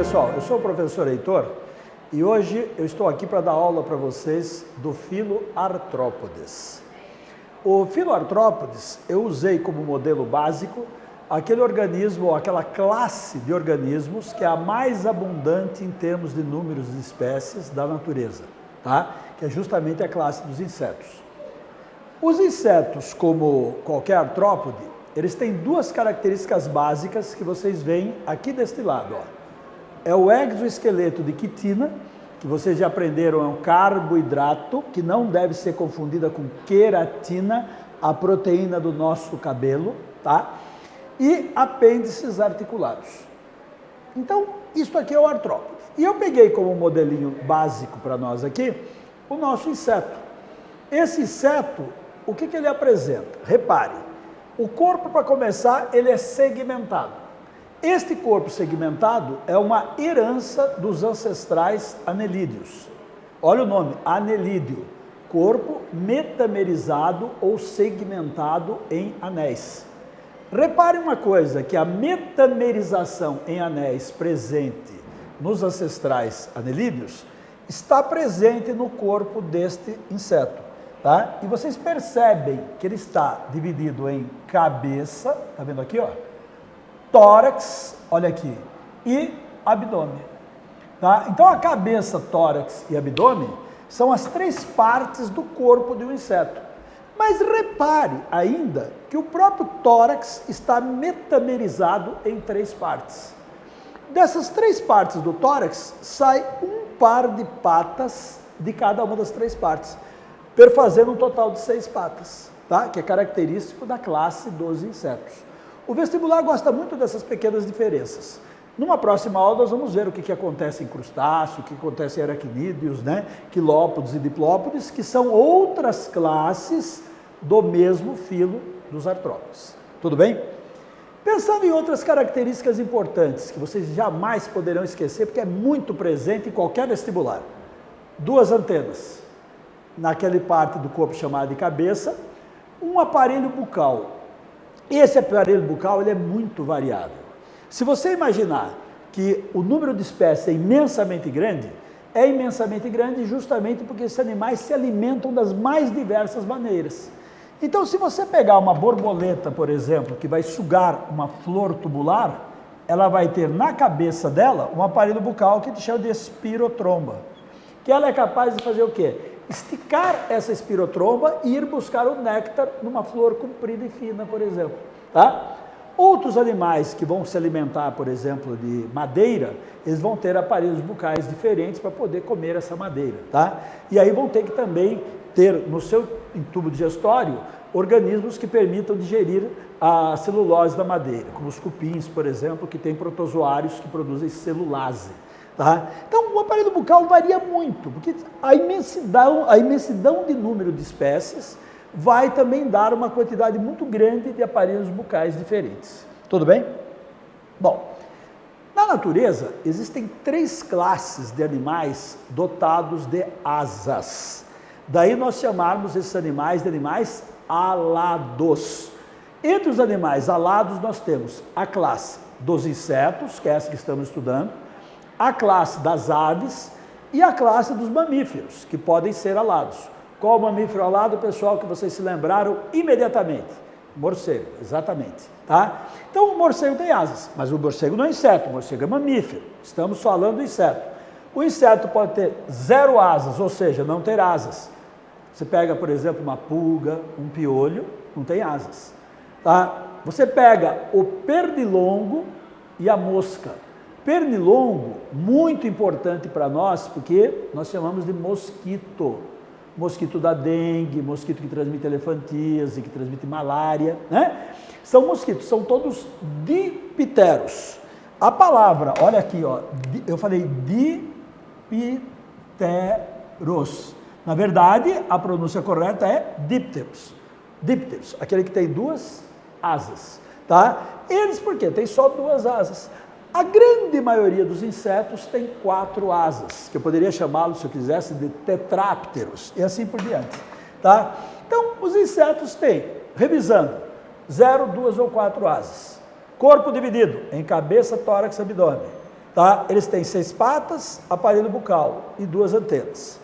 pessoal, eu sou o professor Heitor e hoje eu estou aqui para dar aula para vocês do filo Arthrópodes. O filo Arthrópodes eu usei como modelo básico aquele organismo ou aquela classe de organismos que é a mais abundante em termos de números de espécies da natureza, tá? Que é justamente a classe dos insetos. Os insetos, como qualquer artrópode, eles têm duas características básicas que vocês veem aqui deste lado, ó. É o exoesqueleto de quitina, que vocês já aprenderam, é um carboidrato, que não deve ser confundida com queratina, a proteína do nosso cabelo, tá? E apêndices articulados. Então, isso aqui é o artrópode. E eu peguei como modelinho básico para nós aqui, o nosso inseto. Esse inseto, o que ele apresenta? Repare, o corpo, para começar, ele é segmentado. Este corpo segmentado é uma herança dos ancestrais anelídeos. Olha o nome, anelídeo, corpo metamerizado ou segmentado em anéis. Repare uma coisa, que a metamerização em anéis presente nos ancestrais anelídeos está presente no corpo deste inseto, tá? E vocês percebem que ele está dividido em cabeça, tá vendo aqui, ó? Tórax, olha aqui, e abdômen, tá? Então a cabeça, tórax e abdômen são as três partes do corpo de um inseto. Mas repare ainda que o próprio tórax está metamerizado em três partes. Dessas três partes do tórax sai um par de patas de cada uma das três partes, perfazendo um total de 6 patas, tá? Que é característico da classe dos insetos. O vestibular gosta muito dessas pequenas diferenças. Numa próxima aula nós vamos ver o que acontece em crustáceo, o que acontece em aracnídeos, né? Quilópodes e diplópodes, que são outras classes do mesmo filo dos artrópodes. Tudo bem? Pensando em outras características importantes, que vocês jamais poderão esquecer, porque é muito presente em qualquer vestibular. 2 antenas, naquela parte do corpo chamada de cabeça, um aparelho bucal. Esse aparelho bucal ele é muito variável. Se você imaginar que o número de espécies é imensamente grande justamente porque esses animais se alimentam das mais diversas maneiras. Então, se você pegar uma borboleta, por exemplo, que vai sugar uma flor tubular, ela vai ter na cabeça dela um aparelho bucal que a gente chama de espirotromba, que ela é capaz de fazer o quê? Esticar essa espirotromba e ir buscar o néctar numa flor comprida e fina, por exemplo, tá? Outros animais que vão se alimentar, por exemplo, de madeira, eles vão ter aparelhos bucais diferentes para poder comer essa madeira, tá? E aí vão ter que também ter no seu tubo digestório organismos que permitam digerir a celulose da madeira, como os cupins, por exemplo, que têm protozoários que produzem celulase. Tá? Então, o aparelho bucal varia muito, porque a imensidão de número de espécies vai também dar uma quantidade muito grande de aparelhos bucais diferentes. Tudo bem? Bom, na natureza existem 3 classes de animais dotados de asas. Daí nós chamarmos esses animais de animais alados. Entre os animais alados nós temos a classe dos insetos, que é essa que estamos estudando, a classe das aves e a classe dos mamíferos, que podem ser alados. Qual o mamífero alado, pessoal, que vocês se lembraram imediatamente? Morcego, exatamente. Tá? Então o morcego tem asas, mas o morcego não é inseto, o morcego é mamífero. Estamos falando do inseto. O inseto pode ter 0 asas, ou seja, não ter asas. Você pega, por exemplo, uma pulga, um piolho, não tem asas. Tá? Você pega o pernilongo e a mosca. Pernilongo, muito importante para nós, porque nós chamamos de mosquito. Mosquito da dengue, mosquito que transmite elefantíase, que transmite malária, né? São mosquitos, são todos dipteros. A palavra, olha aqui, ó, eu falei dipteros. Na verdade, a pronúncia correta é dípteros. Dípteros, aquele que tem 2 asas, tá? Eles, por quê? Tem só 2 asas. A grande maioria dos insetos tem 4 asas, que eu poderia chamá-los, se eu quisesse, de tetrápteros, e assim por diante, tá? Então, os insetos têm, revisando, 0, 2 ou 4 asas. Corpo dividido em cabeça, tórax e abdômen. tá? Eles têm 6 patas, aparelho bucal e 2 antenas.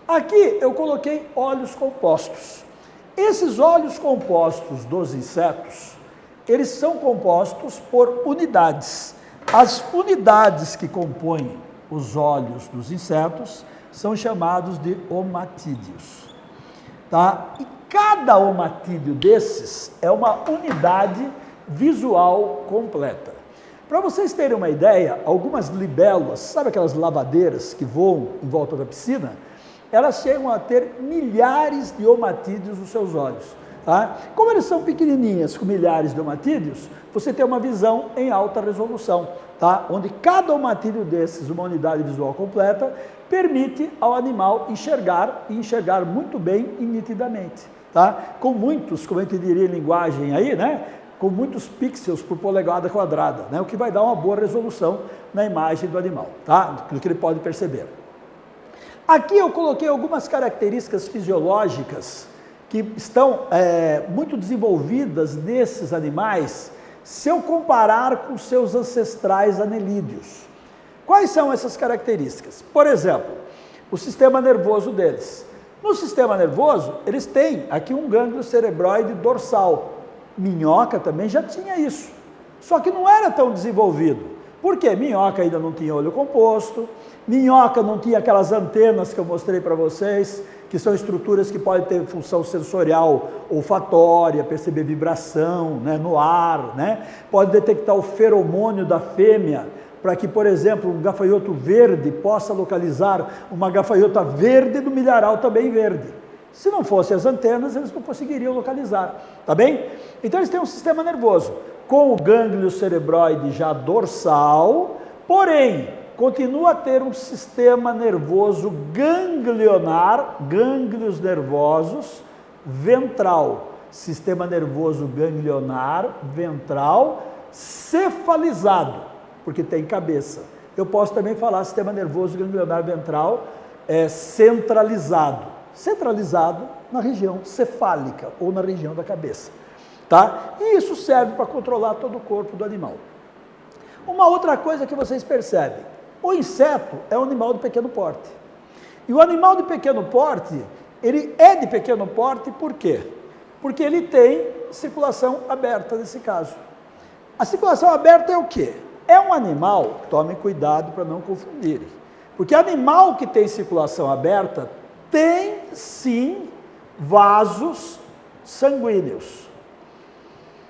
Aqui eu coloquei óleos compostos. Esses óleos compostos dos insetos, eles são compostos por unidades. As unidades que compõem os óleos dos insetos são chamados de omatídeos, tá? E cada omatídeo desses é uma unidade visual completa. Para vocês terem uma ideia, algumas libélulas, sabe aquelas lavadeiras que voam em volta da piscina? Elas chegam a ter milhares de omatídeos nos seus olhos. Tá? Como eles são pequenininhas, com milhares de omatídeos, você tem uma visão em alta resolução, tá? Onde cada omatídeo desses, uma unidade visual completa, permite ao animal enxergar e enxergar muito bem e nitidamente. Tá? Com muitos, como a gente diria em linguagem aí, né? Com muitos pixels por polegada quadrada, né? O que vai dar uma boa resolução na imagem do animal, tá? Do que ele pode perceber. Aqui eu coloquei algumas características fisiológicas que estão muito desenvolvidas nesses animais, se eu comparar com seus ancestrais anelídeos. Quais são essas características? Por exemplo, o sistema nervoso deles. No sistema nervoso, eles têm aqui um gânglio cerebroide dorsal. Minhoca também já tinha isso, só que não era tão desenvolvido. Por quê? Minhoca ainda não tinha olho composto, minhoca não tinha aquelas antenas que eu mostrei para vocês, que são estruturas que podem ter função sensorial, olfatória, perceber vibração, né, no ar, né? Pode detectar o feromônio da fêmea, para que, por exemplo, um gafanhoto verde possa localizar uma gafanhota verde do milharal também verde. Se não fossem as antenas, eles não conseguiriam localizar, tá bem? Então eles têm um sistema nervoso, com o gânglio cerebroide já dorsal, porém, continua a ter um sistema nervoso ganglionar, gânglios nervosos, ventral. Sistema nervoso ganglionar, ventral, cefalizado, porque tem cabeça. Eu posso também falar sistema nervoso ganglionar ventral centralizado. Centralizado na região cefálica ou na região da cabeça, tá? E isso serve para controlar todo o corpo do animal. Uma outra coisa que vocês percebem, o inseto é um animal de pequeno porte. E o animal de pequeno porte, ele é de pequeno porte por quê? Porque ele tem circulação aberta nesse caso. A circulação aberta é o quê? É um animal, tomem cuidado para não confundirem, porque animal que tem circulação aberta tem sim vasos sanguíneos,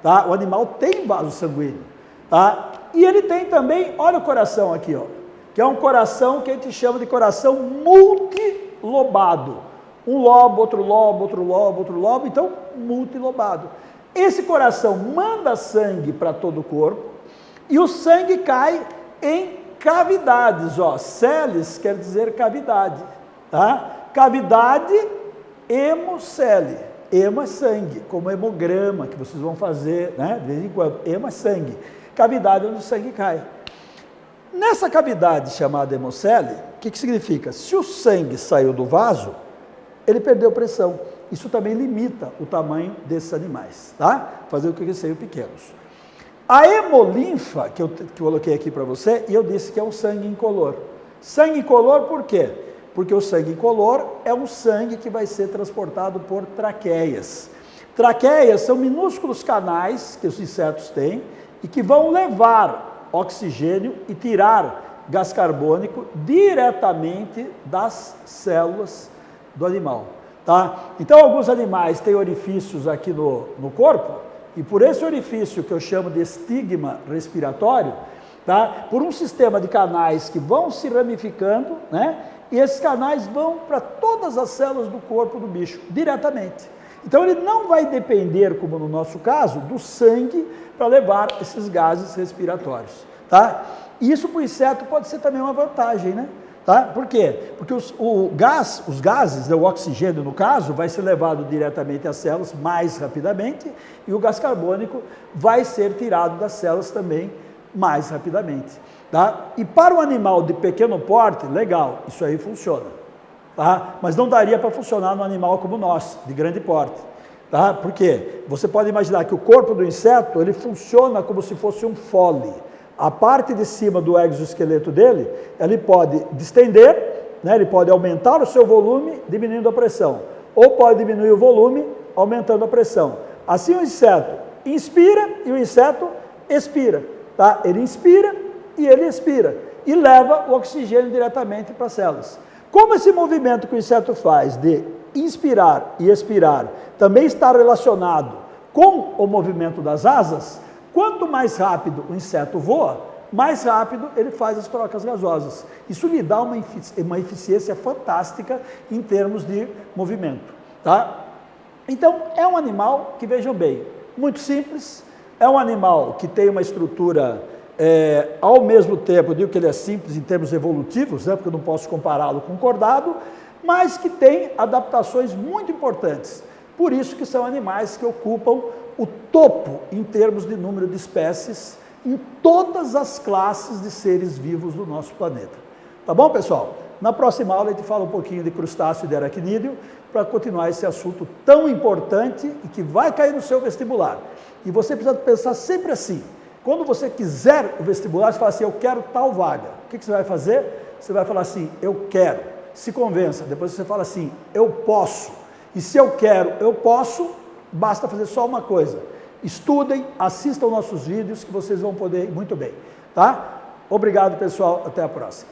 tá? O animal tem vaso sanguíneo, tá? E ele tem também, olha o coração aqui, ó, que é um coração que a gente chama de coração multilobado. Um lobo, outro lobo, outro lobo, outro lobo, então multilobado. Esse coração manda sangue para todo o corpo e o sangue cai em cavidades, ó. Celes quer dizer cavidade, tá? Cavidade, hemocele. Hemo é sangue, como hemograma, que vocês vão fazer, né, de vez em quando. Hemo é sangue. Cavidade onde o sangue cai. Nessa cavidade chamada hemocele, o que significa? Se o sangue saiu do vaso, ele perdeu pressão. Isso também limita o tamanho desses animais, tá? Fazer com que eles sejam pequenos. A hemolinfa, que eu coloquei aqui para você, e eu disse que é um sangue incolor. Sangue incolor por quê? Porque o sangue incolor é um sangue que vai ser transportado por traqueias. Traqueias são minúsculos canais que os insetos têm e que vão levar oxigênio e tirar gás carbônico diretamente das células do animal, tá? Então, alguns animais têm orifícios aqui no corpo, e por esse orifício que eu chamo de estigma respiratório, tá? Por um sistema de canais que vão se ramificando, né? E esses canais vão para todas as células do corpo do bicho, diretamente. Então ele não vai depender, como no nosso caso, do sangue para levar esses gases respiratórios, tá? E isso para o inseto pode ser também uma vantagem, né? Tá? Por quê? Porque os gases, o oxigênio no caso, vai ser levado diretamente às células mais rapidamente e o gás carbônico vai ser tirado das células também mais rapidamente. Tá? E para um animal de pequeno porte, legal, isso aí funciona. Tá? Mas não daria para funcionar num animal como nós, de grande porte. Tá? Por quê? Você pode imaginar que o corpo do inseto, ele funciona como se fosse um fole. a parte de cima do exoesqueleto dele, ele pode distender, né? Ele pode aumentar o seu volume, diminuindo a pressão, ou pode diminuir o volume, aumentando a pressão. Assim o inseto inspira e o inseto expira, tá? Ele inspira e ele expira, e leva o oxigênio diretamente para as células. Como esse movimento que o inseto faz de inspirar e expirar também está relacionado com o movimento das asas, quanto mais rápido o inseto voa, mais rápido ele faz as trocas gasosas. Isso lhe dá uma eficiência fantástica em termos de movimento, tá? Então, é um animal que, vejam bem, muito simples, é um animal que tem uma estrutura, ao mesmo tempo, eu digo que ele é simples em termos evolutivos, né, porque eu não posso compará-lo com um cordado, mas que tem adaptações muito importantes. Por isso que são animais que ocupam o topo em termos de número de espécies em todas as classes de seres vivos do nosso planeta. Tá bom, pessoal? Na próxima aula a gente fala um pouquinho de crustáceo e de aracnídeo para continuar esse assunto tão importante e que vai cair no seu vestibular. E você precisa pensar sempre assim. Quando você quiser o vestibular, você fala assim, eu quero tal vaga. O que você vai fazer? Você vai falar assim, eu quero. Se convença. Depois você fala assim, eu posso. E se eu quero, eu posso, basta fazer só uma coisa. Estudem, assistam nossos vídeos que vocês vão poder ir muito bem. Tá? Obrigado, pessoal. Até a próxima.